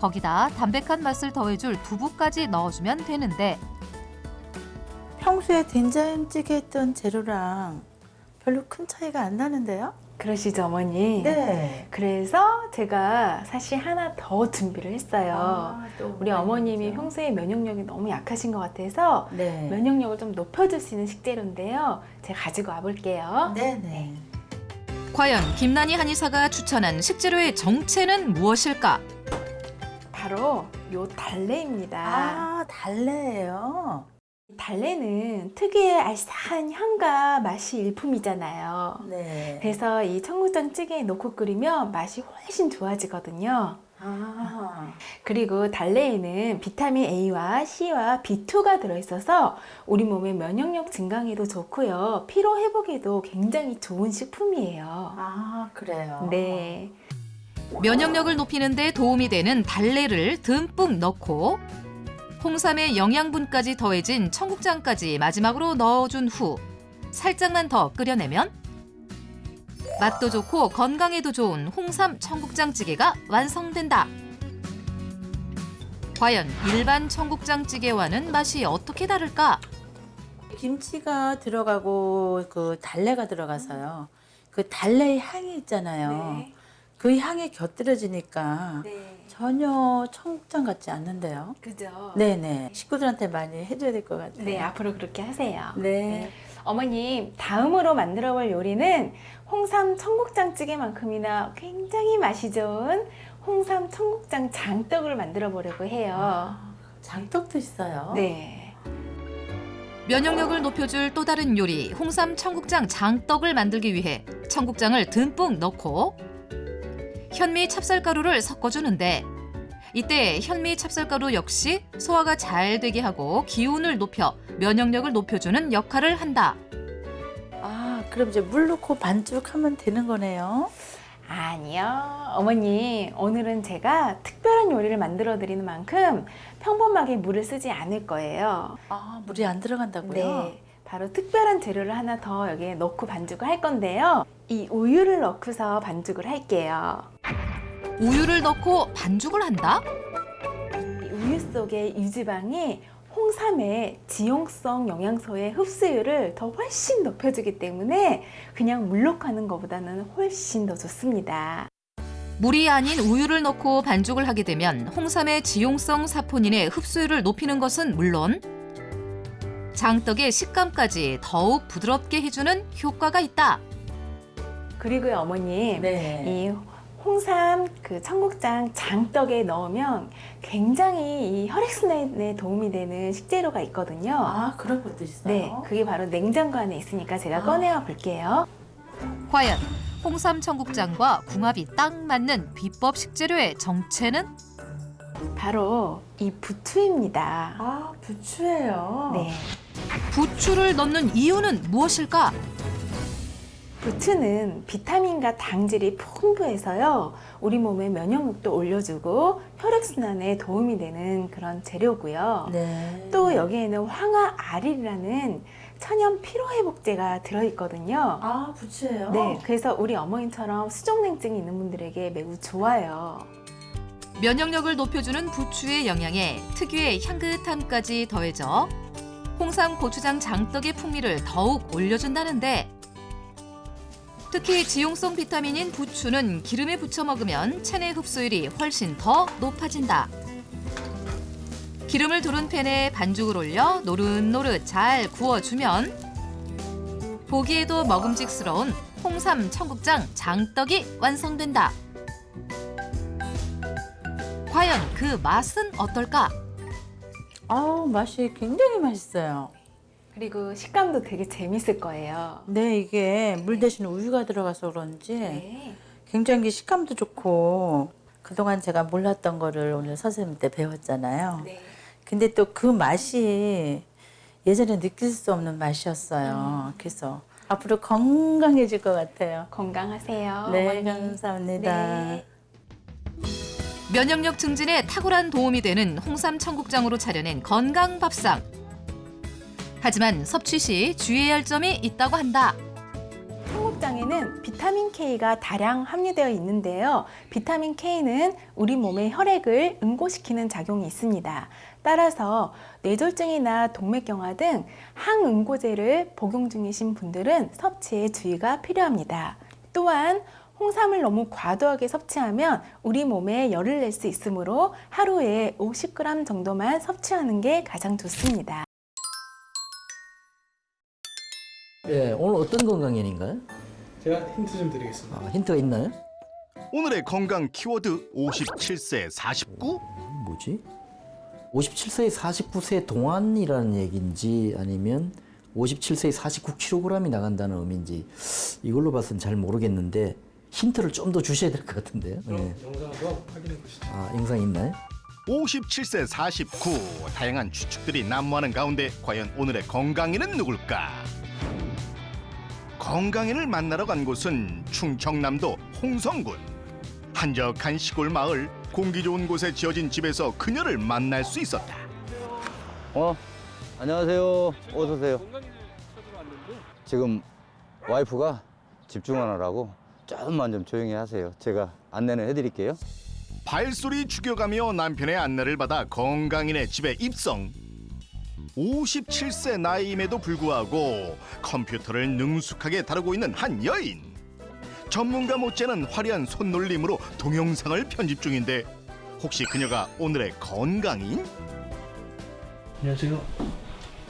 거기다 담백한 맛을 더해줄 두부까지 넣어주면 되는데 평소에 된장찌개 했던 재료랑 별로 큰 차이가 안 나는데요? 그러시죠, 어머니? 네. 그래서 제가 사실 하나 더 준비를 했어요. 우리 어머님이 평소에 면역력이 너무 약하신 것 같아서 네. 면역력을 좀 높여줄 수 있는 식재료인데요. 제가 가지고 와볼게요. 네네. 과연 김난희 한의사가 추천한 식재료의 정체는 무엇일까? 바로 요 달래입니다. 달래예요. 달래는 특유의 알싸한 향과 맛이 일품이잖아요. 네. 그래서 이 청국장 찌개에 넣고 끓이면 맛이 훨씬 좋아지거든요. 그리고 달래에는 비타민 A와 C와 B2가 들어있어서 우리 몸의 면역력 증강에도 좋고요. 피로 회복에도 굉장히 좋은 식품이에요. 그래요? 네. 면역력을 높이는 데 도움이 되는 달래를 듬뿍 넣고 홍삼의 영양분까지 더해진 청국장까지 마지막으로 넣어준 후 살짝만 더 끓여내면 맛도 좋고 건강에도 좋은 홍삼 청국장찌개가 완성된다. 과연 일반 청국장찌개와는 맛이 어떻게 다를까? 김치가 들어가고 그 달래가 들어가서요. 그 달래의 향이 있잖아요. 네. 그 향이 곁들여지니까 네. 전혀 청국장 같지 않는데요. 그죠? 네네. 식구들한테 많이 해줘야 될 것 같아요. 네, 앞으로 그렇게 하세요. 네. 어머님, 다음으로 만들어 볼 요리는 홍삼 청국장찌개만큼이나 굉장히 맛이 좋은 홍삼 청국장 장떡을 만들어 보려고 해요. 장떡도 있어요. 네. 면역력을 높여줄 또 다른 요리 홍삼 청국장 장떡을 만들기 위해 청국장을 듬뿍 넣고 현미 찹쌀가루를 섞어주는데 이때 현미 찹쌀가루 역시 소화가 잘 되게 하고 기운을 높여 면역력을 높여주는 역할을 한다. 그럼 이제 물 넣고 반죽하면 되는 거네요. 아니요. 어머니, 오늘은 제가 특별한 요리를 만들어 드리는 만큼 평범하게 물을 쓰지 않을 거예요. 물이 안 들어간다고요? 네. 바로 특별한 재료를 하나 더 여기에 넣고 반죽을 할 건데요. 이 우유를 넣고서 반죽을 할게요. 우유를 넣고 반죽을 한다? 이 우유 속의 유지방이 홍삼의 지용성 영양소의 흡수율을 더 훨씬 높여주기 때문에 그냥 물 넣고 하는 것보다는 훨씬 더 좋습니다. 물이 아닌 우유를 넣고 반죽을 하게 되면 홍삼의 지용성 사포닌의 흡수율을 높이는 것은 물론 장떡의 식감까지 더욱 부드럽게 해주는 효과가 있다. 그리고요, 어머님, 네. 이 홍삼 그 청국장 장떡에 넣으면 굉장히 이 혈액순환에 도움이 되는 식재료가 있거든요. 그런 것도 있어요? 네, 그게 바로 냉장고 안에 있으니까 제가 꺼내와 볼게요. 과연 홍삼 청국장과 궁합이 딱 맞는 비법 식재료의 정체는? 바로 이 부추입니다. 아, 부추예요. 네. 부추를 넣는 이유는 무엇일까? 부추는 비타민과 당질이 풍부해서요. 우리 몸의 면역력도 올려주고 혈액순환에 도움이 되는 그런 재료고요. 네. 또 여기에는 황화알이라는 천연 피로회복제가 들어있거든요. 아, 부추예요? 네, 그래서 우리 어머님처럼 수족냉증이 있는 분들에게 매우 좋아요. 면역력을 높여주는 부추의 영양에 특유의 향긋함까지 더해져 홍삼 고추장 장떡의 풍미를 더욱 올려준다는데 특히 지용성 비타민인 부추는 기름에 부쳐 먹으면 체내 흡수율이 훨씬 더 높아진다. 기름을 두른 팬에 반죽을 올려 노릇노릇 잘 구워주면 보기에도 먹음직스러운 홍삼 청국장 장떡이 완성된다. 과연 그 맛은 어떨까? 맛이 굉장히 맛있어요. 그리고 식감도 되게 재밌을 거예요. 네, 이게 물 대신 우유가 들어가서 그런지 네. 굉장히 식감도 좋고 그동안 제가 몰랐던 거를 오늘 선생님 때 배웠잖아요. 네. 근데 또 그 맛이 예전에 느낄 수 없는 맛이었어요. 그래서 앞으로 건강해질 것 같아요. 건강하세요. 네, 어머니. 감사합니다. 네. 면역력 증진에 탁월한 도움이 되는 홍삼 청국장으로 차려낸 건강 밥상. 하지만 섭취 시 주의해야 할 점이 있다고 한다. 청국장에는 비타민 K가 다량 함유되어 있는데요. 비타민 K는 우리 몸의 혈액을 응고시키는 작용이 있습니다. 따라서 뇌졸중이나 동맥경화 등 항응고제를 복용 중이신 분들은 섭취에 주의가 필요합니다. 또한 홍삼을 너무 과도하게 섭취하면 우리 몸에 열을 낼 수 있으므로 하루에 50g 정도만 섭취하는 게 가장 좋습니다. 예, 오늘 어떤 건강연인가요? 제가 힌트 좀 드리겠습니다. 힌트가 있나요? 오늘의 건강 키워드 57세 49? 뭐지? 57세에 49세 동안이라는 얘기인지 아니면 57세에 49kg이 나간다는 의미인지 이걸로 봐서는 잘 모르겠는데 힌트를 좀 더 주셔야 될 것 같은데요. 네. 영상 한번 확인해 보시죠. 영상 있나요? 57세 49. 다양한 추측들이 난무하는 가운데 과연 오늘의 건강인은 누굴까? 건강인을 만나러 간 곳은 충청남도 홍성군. 한적한 시골 마을, 공기 좋은 곳에 지어진 집에서 그녀를 만날 수 있었다. 안녕하세요. 어서 오세요. 지금 와이프가 집중하느라고 조금만 좀 조용히 하세요. 제가 안내는 해드릴게요. 발소리 죽여가며 남편의 안내를 받아 건강인의 집에 입성. 57세 나이임에도 불구하고 컴퓨터를 능숙하게 다루고 있는 한 여인. 전문가 못지않은 화려한 손놀림으로 동영상을 편집 중인데 혹시 그녀가 오늘의 건강인? 안녕하세요.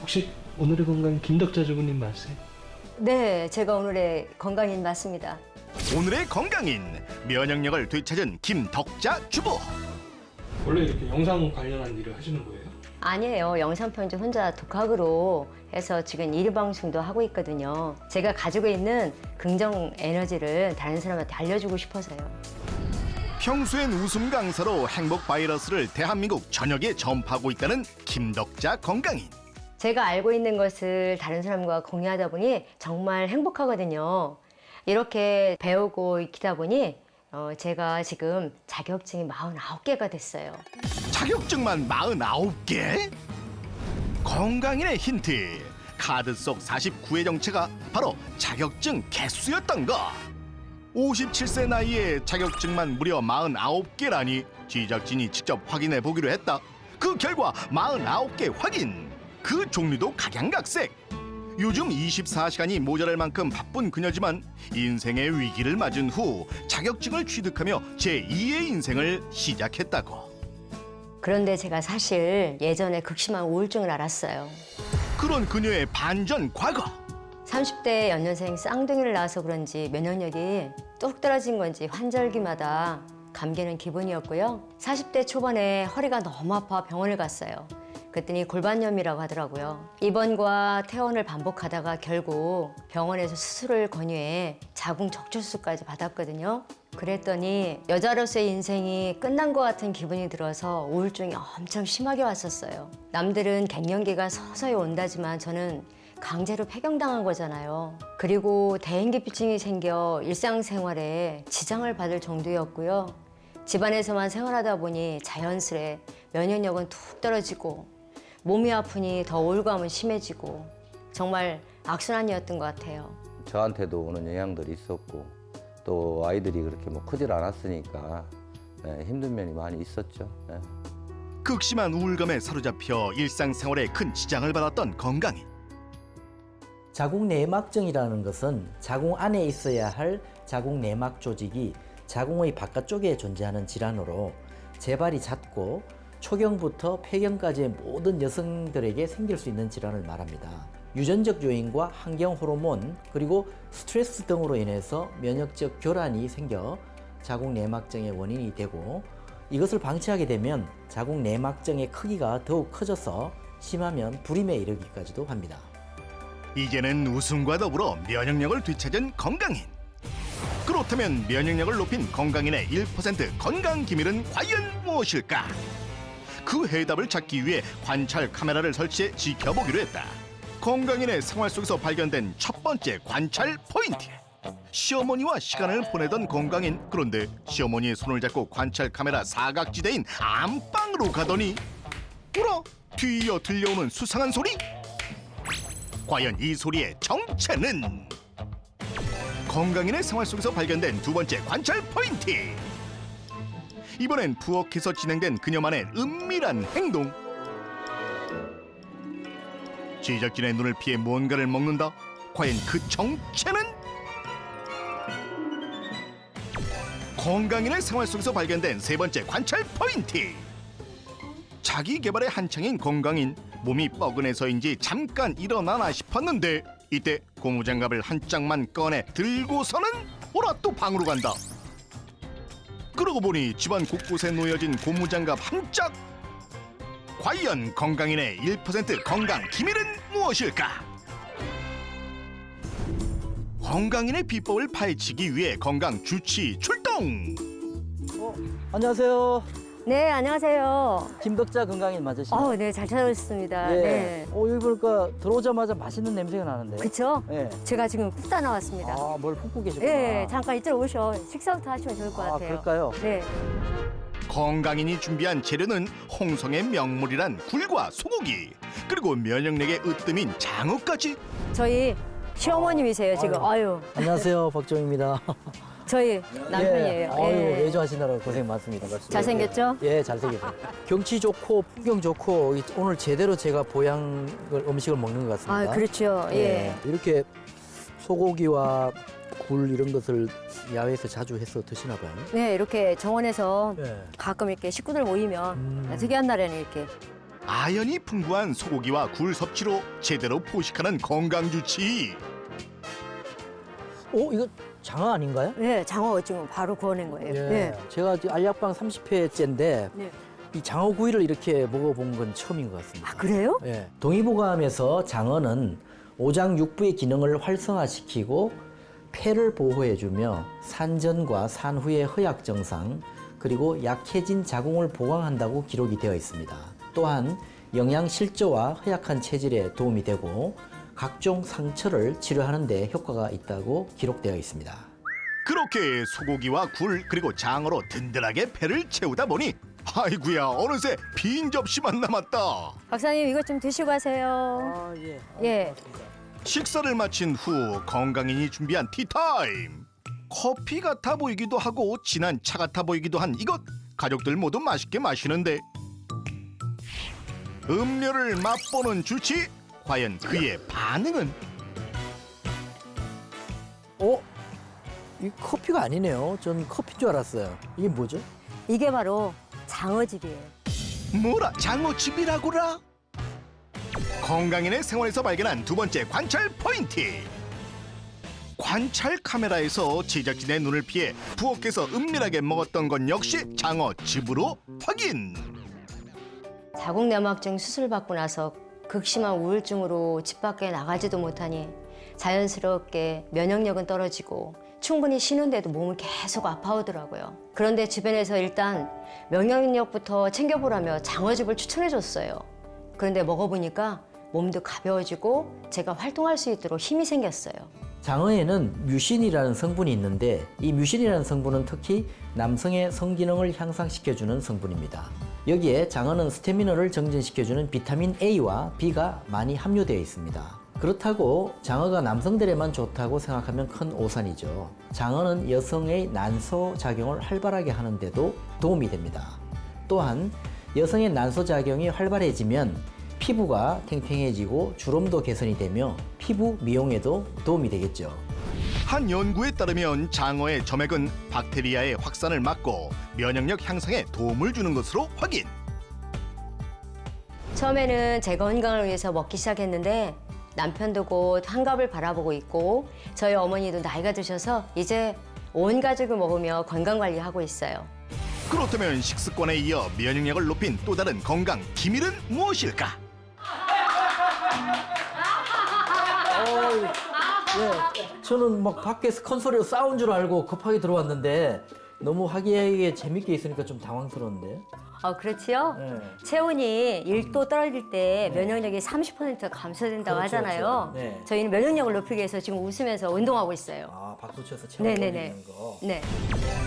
혹시 오늘의 건강 김덕자 주부님 맞으세요? 네, 제가 오늘의 건강인 맞습니다. 오늘의 건강인, 면역력을 되찾은 김덕자 주부. 원래 이렇게 영상 관련한 일을 하시는 거예요? 아니에요. 영상 편집 혼자 독학으로 해서 지금 일방송도 하고 있거든요. 제가 가지고 있는 긍정 에너지를 다른 사람한테 알려주고 싶어서요. 평소엔 웃음 강사로 행복 바이러스를 대한민국 전역에 전파하고 있다는 김덕자 건강인. 제가 알고 있는 것을 다른 사람과 공유하다 보니 정말 행복하거든요. 이렇게 배우고 익히다 보니 제가 지금 자격증이 49개가 됐어요. 자격증만 49개? 건강인의 힌트. 카드 속 49의 정체가 바로 자격증 개수였던 것. 57세 나이에 자격증만 무려 49개라니 제작진이 직접 확인해 보기로 했다. 그 결과 49개 확인. 그 종류도 각양각색. 요즘 24시간이 모자랄 만큼 바쁜 그녀지만 인생의 위기를 맞은 후 자격증을 취득하며 제2의 인생을 시작했다고. 그런데 제가 사실 예전에 극심한 우울증을 앓았어요. 그런 그녀의 반전 과거. 30대 연년생 쌍둥이를 낳아서 그런지 면역력이 뚝 떨어진 건지 환절기마다 감기는 기본이었고요. 40대 초반에 허리가 너무 아파 병원을 갔어요. 그랬더니 골반염이라고 하더라고요. 입원과 퇴원을 반복하다가 결국 병원에서 수술을 권유해 자궁 적출수까지 받았거든요. 그랬더니 여자로서의 인생이 끝난 것 같은 기분이 들어서 우울증이 엄청 심하게 왔었어요. 남들은 갱년기가 서서히 온다지만 저는 강제로 폐경당한 거잖아요. 그리고 대인기피증이 생겨 일상생활에 지장을 받을 정도였고요. 집안에서만 생활하다 보니 자연스레 면역력은 툭 떨어지고 몸이 아프니 더 우울감은 심해지고 정말 악순환이었던 것 같아요. 저한테도 오는 영향들이 있었고 또 아이들이 그렇게 뭐 크질 않았으니까 힘든 면이 많이 있었죠. 극심한 우울감에 사로잡혀 일상생활에 큰 지장을 받았던 건강인. 자궁 내막증이라는 것은 자궁 안에 있어야 할 자궁 내막 조직이 자궁의 바깥쪽에 존재하는 질환으로 재발이 잦고 초경부터 폐경까지의 모든 여성들에게 생길 수 있는 질환을 말합니다. 유전적 요인과 환경 호르몬 그리고 스트레스 등으로 인해서 면역적 교란이 생겨 자궁 내막증의 원인이 되고 이것을 방치하게 되면 자궁 내막증의 크기가 더욱 커져서 심하면 불임에 이르기까지도 합니다. 이제는 웃음과 더불어 면역력을 되찾은 건강인. 그렇다면 면역력을 높인 건강인의 1% 건강 기밀은 과연 무엇일까? 그 해답을 찾기 위해 관찰 카메라를 설치해 지켜보기로 했다. 건강인의 생활 속에서 발견된 첫 번째 관찰 포인트. 시어머니와 시간을 보내던 건강인. 그런데 시어머니의 손을 잡고 관찰 카메라 사각지대인 안방으로 가더니 어라? 뒤이어 들려오는 수상한 소리? 과연 이 소리의 정체는? 건강인의 생활 속에서 발견된 두 번째 관찰 포인트. 이번엔 부엌에서 진행된 그녀만의 은밀한 행동. 제작진의 눈을 피해 뭔가를 먹는다. 과연 그 정체는? 건강인의 생활 속에서 발견된 세 번째 관찰 포인트. 자기 개발에 한창인 건강인. 몸이 뻐근해서인지 잠깐 일어나나 싶었는데 이때 고무장갑을 한 짝만 꺼내 들고서는 오라 또 방으로 간다. 그러고 보니 집안 곳곳에 놓여진 고무장갑 한 짝. 과연 건강인의 1% 건강 기밀은 무엇일까? 건강인의 비법을 파헤치기 위해 건강 주치 출동. 안녕하세요. 네, 안녕하세요. 김덕자 건강인 맞으시나요? 네, 잘 찾아오셨습니다. 예. 네. 여기 보니까 들어오자마자 맛있는 냄새가 나는데. 그쵸? 예. 제가 지금 굽다 나왔습니다. 뭘 굽고 계시구나. 네, 잠깐 이쪽으로 오셔. 식사부터 하시면 좋을 것 같아요. 그럴까요? 네. 건강인이 준비한 재료는 홍성의 명물이란 굴과 소고기, 그리고 면역력의 으뜸인 장어까지. 저희 시어머님이세요, 지금. 아유. 안녕하세요, 박정입니다. 저희 남편이에요. 예. 외조하시느라 고생 많습니다. 잘생겼죠? 예, 잘생겼어요. 경치 좋고 풍경 좋고 오늘 제대로 제가 보양을 음식을 먹는 것 같습니다. 그렇죠. 예. 이렇게 소고기와 굴 이런 것을 야외에서 자주 해서 드시나 봐요. 네, 이렇게 정원에서 네. 가끔 이렇게 식구들 모이면 특이한 날에는 이렇게. 아연이 풍부한 소고기와 굴 섭취로 제대로 포식하는 건강 주치. 이거 장어 아닌가요? 네, 장어 지금 바로 구워낸 거예요. 예. 네. 제가 알약방 30회째인데 네. 이 장어 구이를 이렇게 먹어본 건 처음인 것 같습니다. 그래요? 예. 동의보감에서 장어는 오장육부의 기능을 활성화시키고 폐를 보호해주며 산전과 산후의 허약 정상 그리고 약해진 자궁을 보강한다고 기록이 되어 있습니다. 또한 영양 실조와 허약한 체질에 도움이 되고 각종 상처를 치료하는 데 효과가 있다고 기록되어 있습니다. 그렇게 소고기와 굴 그리고 장어로 든든하게 배를 채우다 보니 아이구야 어느새 빈 접시만 남았다. 박사님 이것 좀 드시고 가세요. 예. 예. 식사를 마친 후 건강인이 준비한 티타임. 커피 같아 보이기도 하고 진한 차 같아 보이기도 한 이것. 가족들 모두 맛있게 마시는데 음료를 맛보는 주치. 과연 그의 반응은? 이 커피가 아니네요. 전 커피인 줄 알았어요. 이게 뭐죠? 이게 바로 장어즙이에요. 뭐라 장어즙이라고라? 건강인의 생활에서 발견한 두 번째 관찰 포인트. 관찰 카메라에서 제작진의 눈을 피해 부엌에서 은밀하게 먹었던 건 역시 장어즙으로 확인. 자궁내막증 수술 받고 나서 극심한 우울증으로 집 밖에 나가지도 못하니 자연스럽게 면역력은 떨어지고 충분히 쉬는데도 몸을 계속 아파오더라고요. 그런데 주변에서 일단 면역력부터 챙겨보라며 장어즙을 추천해줬어요. 그런데 먹어보니까 몸도 가벼워지고 제가 활동할 수 있도록 힘이 생겼어요. 장어에는 뮤신이라는 성분이 있는데 이 뮤신이라는 성분은 특히 남성의 성기능을 향상시켜주는 성분입니다. 여기에 장어는 스태미너를 정진시켜주는 비타민 A와 B가 많이 함유되어 있습니다. 그렇다고 장어가 남성들에만 좋다고 생각하면 큰 오산이죠. 장어는 여성의 난소 작용을 활발하게 하는데도 도움이 됩니다. 또한 여성의 난소 작용이 활발해지면 피부가 탱탱해지고 주름도 개선이 되며 피부 미용에도 도움이 되겠죠. 한 연구에 따르면 장어의 점액은 박테리아의 확산을 막고 면역력 향상에 도움을 주는 것으로 확인. 처음에는 제 건강을 위해서 먹기 시작했는데 남편도 곧 한갑을 바라보고 있고 저희 어머니도 나이가 드셔서 이제 온 가족을 먹으며 건강관리하고 있어요. 그렇다면 식습관에 이어 면역력을 높인 또 다른 건강 기밀은 무엇일까? 저는 막 밖에서 큰 소리로 싸운 줄 알고 급하게 들어왔는데 너무 화기애애하게 재밌게 있으니까 좀 당황스러운데. 그렇지요? 체온이 1도 떨어질 때 면역력이 30% 감소된다고 그렇죠, 하잖아요. 그렇죠. 네. 저희는 면역력을 높이기 위해서 지금 웃으면서 운동하고 있어요. 박수 쳐서 체온 올리는 거. 네.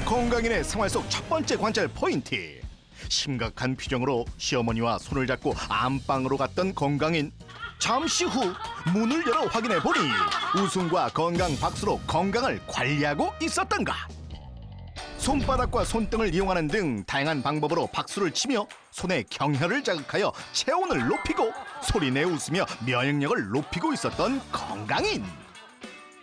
건강인의 생활 속 첫 번째 관찰 포인트. 심각한 표정으로 시어머니와 손을 잡고 안방으로 갔던 건강인. 잠시 후 문을 열어 확인해 보니 웃음과 건강 박수로 건강을 관리하고 있었던가. 손바닥과 손등을 이용하는 등 다양한 방법으로 박수를 치며 손의 경혈을 자극하여 체온을 높이고 소리내 웃으며 면역력을 높이고 있었던 건강인.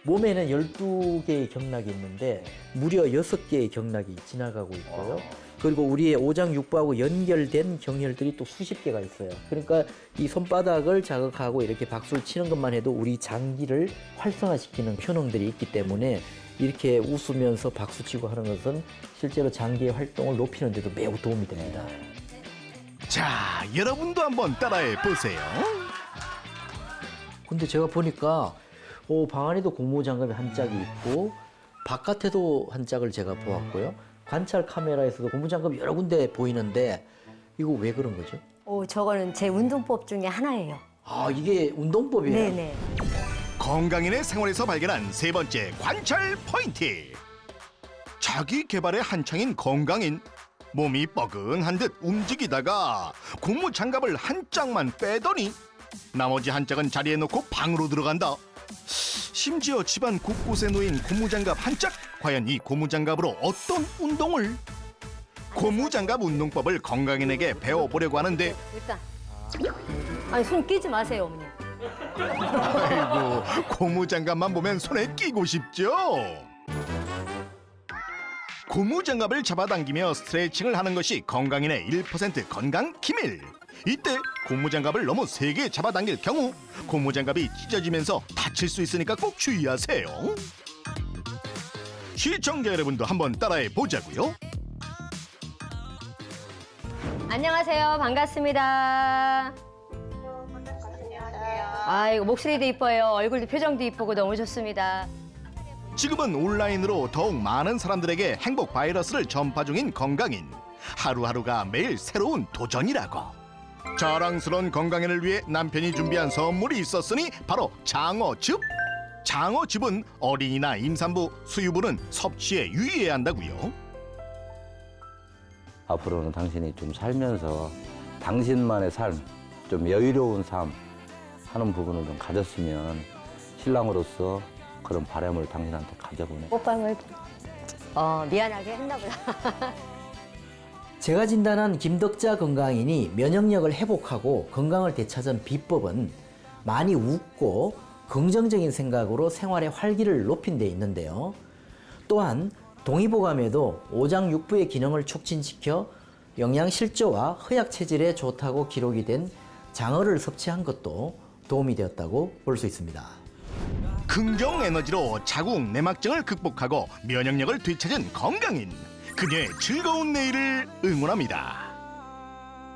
몸에는 12개의 경락이 있는데 무려 6개의 경락이 지나가고 있고요. 그리고 우리의 오장육부하고 연결된 경혈들이 또 수십 개가 있어요. 그러니까 이 손바닥을 자극하고 이렇게 박수를 치는 것만 해도 우리 장기를 활성화시키는 효능들이 있기 때문에 이렇게 웃으면서 박수치고 하는 것은 실제로 장기의 활동을 높이는 데도 매우 도움이 됩니다. 자, 여러분도 한번 따라해 보세요. 근데 제가 보니까 방 안에도 고무장갑이 한 짝이 있고 바깥에도 한 짝을 제가 보았고요. 관찰 카메라에서도 고무장갑이 여러 군데 보이는데 이거 왜 그런 거죠? 저거는 제 운동법 중에 하나예요. 이게 운동법이에요? 네네. 건강인의 생활에서 발견한 세 번째 관찰 포인트. 자기 개발의 한창인 건강인. 몸이 뻐근한 듯 움직이다가 고무 장갑을 한 짝만 빼더니 나머지 한 짝은 자리에 놓고 방으로 들어간다. 심지어 집안 곳곳에 놓인 고무장갑 한 짝. 과연 이 고무장갑으로 어떤 운동을? 고무장갑 운동법을 건강인에게 배워보려고 하는데 일단 손 끼지 마세요, 어머니. 아이고, 고무장갑만 보면 손에 끼고 싶죠? 고무장갑을 잡아당기며 스트레칭을 하는 것이 건강인의 1% 건강 기밀. 이때 고무장갑을 너무 세게 잡아당길 경우 고무장갑이 찢어지면서 다칠 수 있으니까 꼭 주의하세요. 시청자 여러분도 한번 따라해 보자고요. 안녕하세요. 반갑습니다. 아이고, 목소리도 이뻐요. 얼굴도 표정도 이쁘고 너무 좋습니다. 지금은 온라인으로 더욱 많은 사람들에게 행복 바이러스를 전파 중인 건강인. 하루하루가 매일 새로운 도전이라고. 자랑스러운 건강인을 위해 남편이 준비한 선물이 있었으니 바로 장어즙. 장어즙은 어린이나 임산부, 수유부는 섭취에 유의해야 한다고요. 앞으로는 당신이 좀 살면서 당신만의 삶, 좀 여유로운 삶 하는 부분을 좀 가졌으면 신랑으로서 그런 바람을 당신한테 가져보네. 오빠는 미안하게 했나 보다. 제가 진단한 김덕자 건강인이 면역력을 회복하고 건강을 되찾은 비법은 많이 웃고 긍정적인 생각으로 생활의 활기를 높인 데 있는데요. 또한 동의보감에도 오장육부의 기능을 촉진시켜 영양실조와 허약체질에 좋다고 기록이 된 장어를 섭취한 것도 도움이 되었다고 볼 수 있습니다. 긍정 에너지로 자궁 내막증을 극복하고 면역력을 되찾은 건강인. 그녀의 즐거운 내일을 응원합니다.